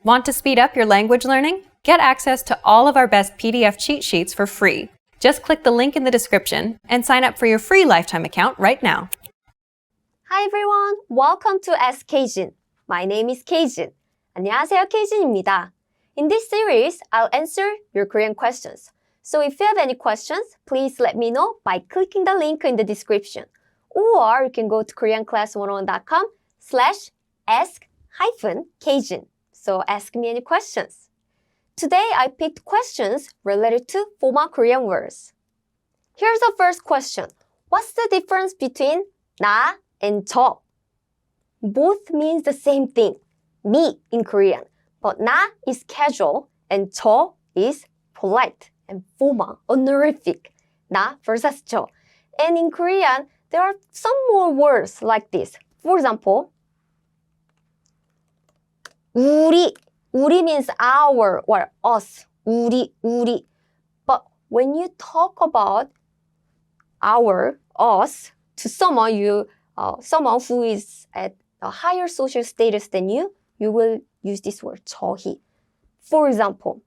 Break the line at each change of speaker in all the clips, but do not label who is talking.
Want to speed up your language learning? Get access to all of our best PDF cheat sheets for free. Just click the link in the description and sign up for your free lifetime account right now.
Hi everyone, welcome to Ask K-Jin. My name is K-Jin. 안녕하세요, K-Jin입니다. In this series, I'll answer your Korean questions. So if you have any questions, please let me know by clicking the link in the description. Or you can go to koreanclass101.com/ask-kjin. So ask me any questions. Today, I picked questions related to formal Korean words. Here's the first question. What's the difference between 나 and 저? Both means the same thing, me in Korean. But 나 is casual and 저 is polite and formal, honorific. 나 versus 저. And in Korean, there are some more words like this. For example, 우리. 우리 means our or us. 우리. But when you talk about our, us, to someone someone who is at a higher social status than you will use this word, 저희. For example,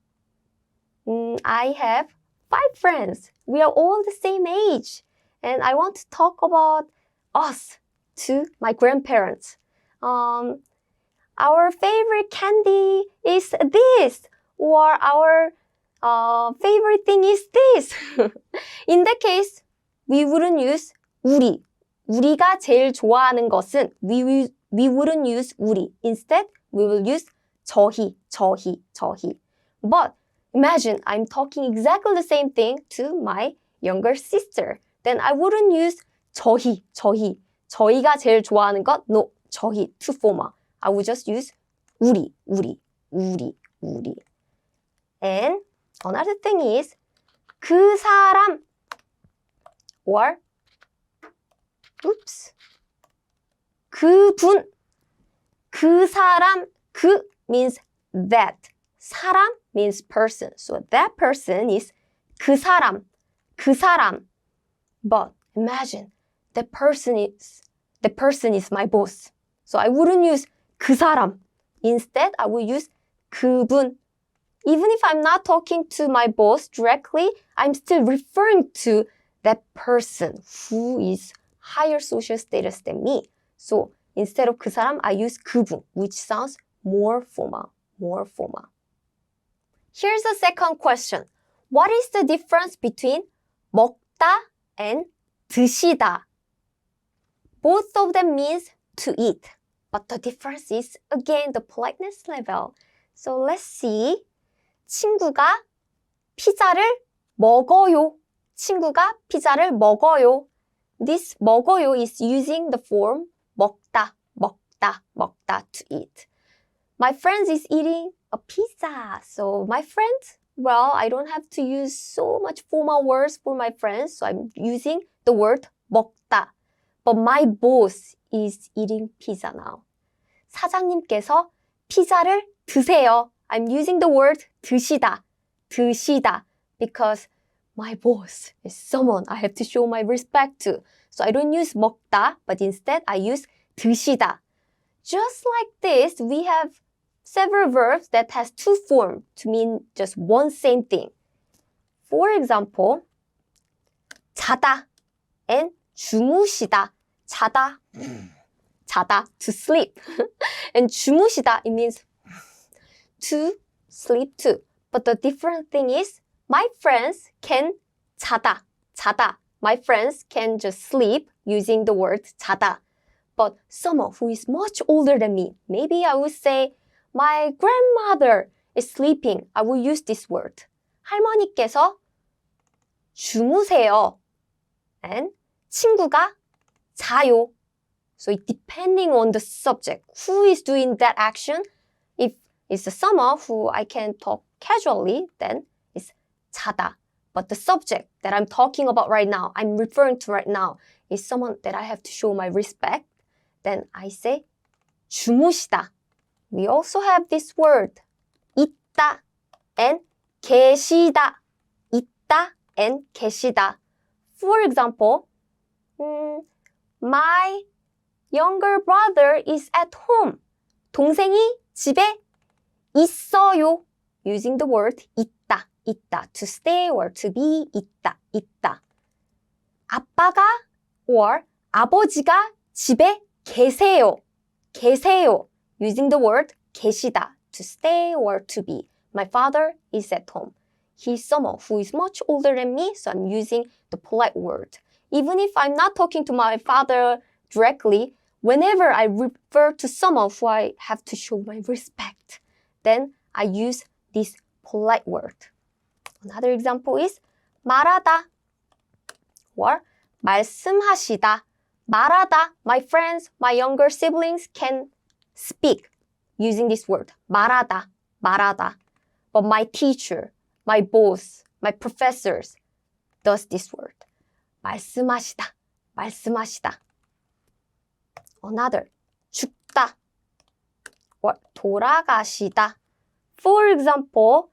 I have 5 friends. We are all the same age. And I want to talk about us to my grandparents. Our favorite candy is this. Or our favorite thing is this. In that case, we wouldn't use 우리. 우리가 제일 좋아하는 것은 we wouldn't use 우리. Instead, we will use 저희. But imagine I'm talking exactly the same thing to my younger sister. Then I wouldn't use 저희. 저희가 제일 좋아하는 것, no, 저희, too formal. I would just use 우리. And another thing is 그 사람 or 그분. 그 사람, 그 means that. 사람 means person. So that person is 그 사람. But imagine the person is my boss. So I wouldn't use 그 사람. Instead, I will use 그분. Even if I'm not talking to my boss directly, I'm still referring to that person who is higher social status than me. So instead of 그 사람, I use 그분, which sounds more formal. Here's the second question. What is the difference between 먹다 and 드시다? Both of them means to eat. But the difference is, again, the politeness level. So let's see. 친구가 피자를 먹어요. This 먹어요 is using the form 먹다 to eat. My friend is eating a pizza. So my friend, well, I don't have to use so much formal words for my friends. So I'm using the word 먹다. But my boss is eating pizza now. 사장님께서 피자를 드세요. I'm using the word 드시다. Because my boss is someone I have to show my respect to. So I don't use 먹다, but instead I use 드시다. Just like this, we have several verbs that has 2 forms to mean just one same thing. For example, 자다 and 주무시다. 자다, to sleep. And 주무시다, it means to sleep too. But the different thing is, my friends can 자다. My friends can just sleep using the word 자다. But someone who is much older than me, maybe I would say, my grandmother is sleeping. I will use this word. 할머니께서 주무세요. And 친구가 자요. So it depending on the subject, who is doing that action. If it's someone who I can talk casually, then it's 자다. But the subject that I'm talking about right now, I'm referring to right now, is someone that I have to show my respect. Then I say 주무시다. We also have this word 있다 and 계시다. 있다 and 계시다. For example, my younger brother is at home. 동생이 집에 있어요. Using the word 있다, 있다. To stay or to be, 있다, 있다. 아빠가 or 아버지가 집에 계세요. 계세요. Using the word 계시다. To stay or to be. My father is at home. He's someone who is much older than me, so I'm using the polite word. Even if I'm not talking to my father directly, whenever I refer to someone who I have to show my respect, then I use this polite word. Another example is 말하다 or 말씀하시다. 말하다. My friends, my younger siblings can speak using this word. 말하다, 말하다. But my teacher, my boss, my professors does this word. 말씀하시다, 말씀하시다. Another, 죽다 or 돌아가시다. For example,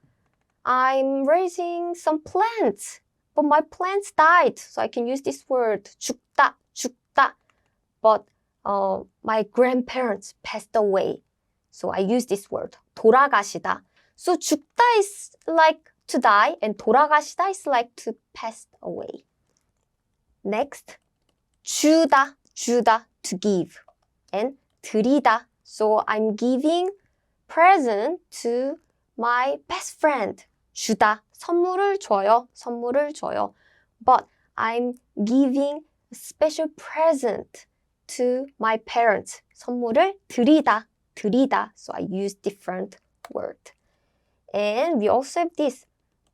I'm raising some plants, but my plants died, so I can use this word, 죽다, 죽다. But my grandparents passed away, so I use this word, 돌아가시다. So 죽다 is like to die, and 돌아가시다 is like to pass away. Next, 주다, 주다, to give, and 드리다. So I'm giving present to my best friend. 주다, 선물을 줘요, 선물을 줘요. But I'm giving a special present to my parents. 선물을 드리다, 드리다. So I use different word. And we also have this,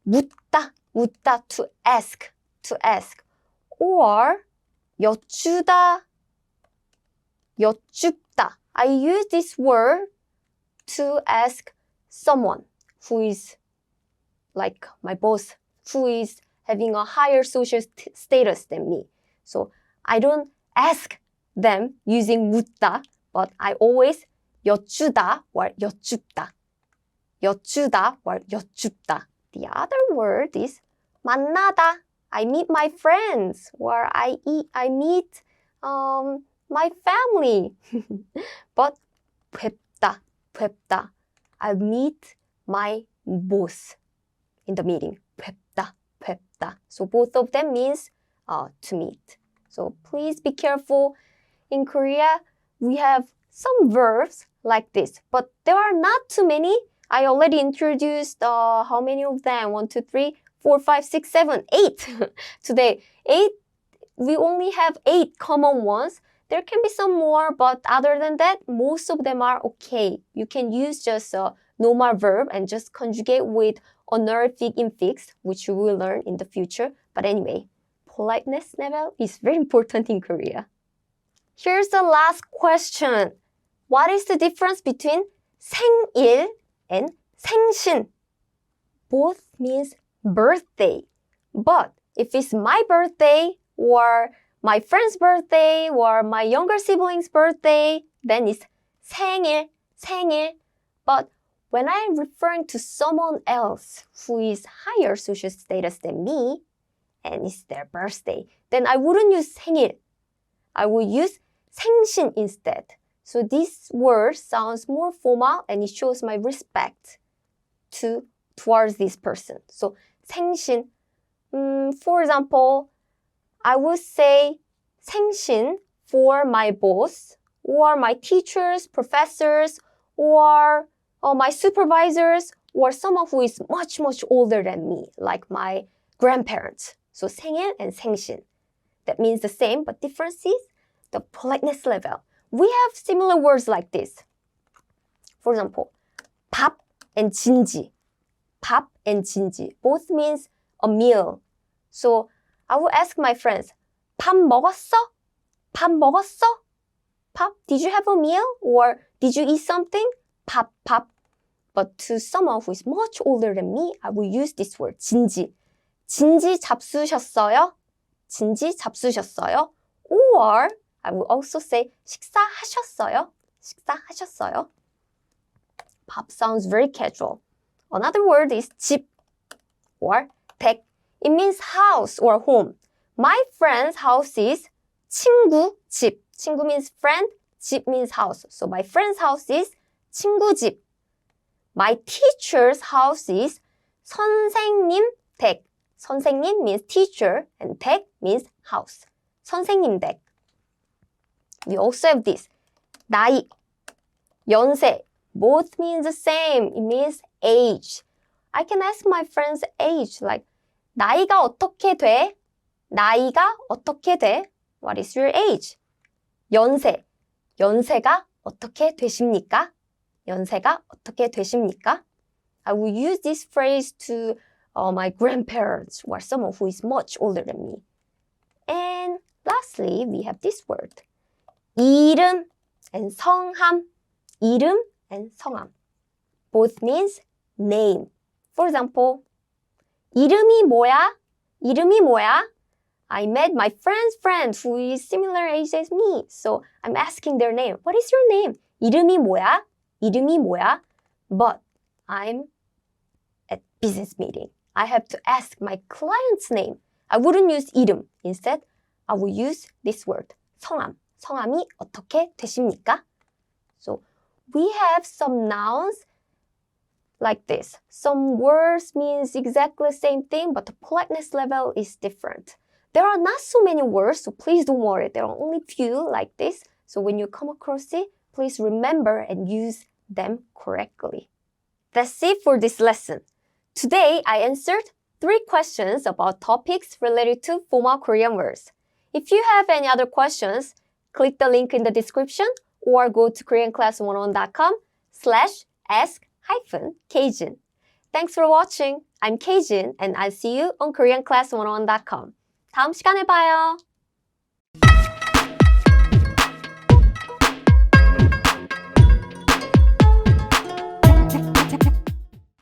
묻다, 묻다, to ask, to ask. Or 여쭈다, 여쭙다. I use this word to ask someone who is like my boss, who is having a higher social status than me. So I don't ask them using 묻다, but I always 여쭈다 or 여쭙다. 여쭈다 or 여쭙다. The other word is 만나다. I meet my friends, or I meet my family. But 뵙다, 뵙다. I meet my boss in the meeting. 뵙다, 뵙다. So both of them means to meet. So please be careful. In Korea, we have some verbs like this, but there are not too many. I already introduced how many of them? 1, 2, 3, 4, 5, 6, 7, 8 today. 8, we only have 8 common ones. There can be some more, but other than that, most of them are okay. You can use just a normal verb and just conjugate with honorific infix, which you will learn in the future. But anyway, politeness level is very important in Korea. Here's the last question. What is the difference between 생일 and 생신? Both means birthday. But if it's my birthday or my friend's birthday or my younger sibling's birthday, then it's 생일, 생일. But when I'm referring to someone else who is higher social status than me, and it's their birthday, then I wouldn't use 생일. I will use 생신 instead. So this word sounds more formal and it shows my respect towards this person. So 생신, for example, I would say 생신 for my boss or my teachers, professors, or my supervisors, or someone who is much, much older than me, like my grandparents. So 생일 and 생신. That means the same, but difference is the politeness level. We have similar words like this. For example, 밥 and 진지. 밥 and 진지. Both means a meal. So I will ask my friends, 밥 먹었어? 밥 먹었어? 밥, did you have a meal? Or did you eat something? 밥, 밥. But to someone who is much older than me, I will use this word, 진지. 진지 잡수셨어요? 진지 잡수셨어요? Or I will also say 식사하셨어요? 식사하셨어요? 밥 sounds very casual. Another word is 집 or 댁. It means house or home. My friend's house is 친구 집. 친구 means friend, 집 means house. So my friend's house is 친구 집. My teacher's house is 선생님 댁. 선생님 means teacher and 댁 means house. 선생님 댁. We also have this. 나이, 연세. Both means the same. It means age. I can ask my friend's age like 나이가 어떻게 돼? 나이가 어떻게 돼? What is your age? 연세. 연세가 어떻게 되십니까? 연세가 어떻게 되십니까? I will use this phrase to my grandparents or someone who is much older than me. And lastly, we have this word. 이름 and 성함. 이름 and 성함. Both means name. For example, 이름이 뭐야? 이름이 뭐야? I met my friend's friend who is similar age as me. So I'm asking their name. What is your name? 이름이 뭐야? 이름이 뭐야? But I'm at business meeting. I have to ask my client's name. I wouldn't use 이름. Instead, I will use this word. 성함. 성함이 어떻게 되십니까? So we have some nouns like this. Some words means exactly the same thing, but the politeness level is different. There are not so many words, so please don't worry. There are only few like this. So when you come across it, please remember and use them correctly. That's it for this lesson. Today, I answered 3 questions about topics related to formal Korean words. If you have any other questions, click the link in the description or go to koreanclass101.com/ask-K-Jin. Thanks for watching. I'm K-Jin and I'll see you on koreanclass101.com. 다음 시간에 봐요.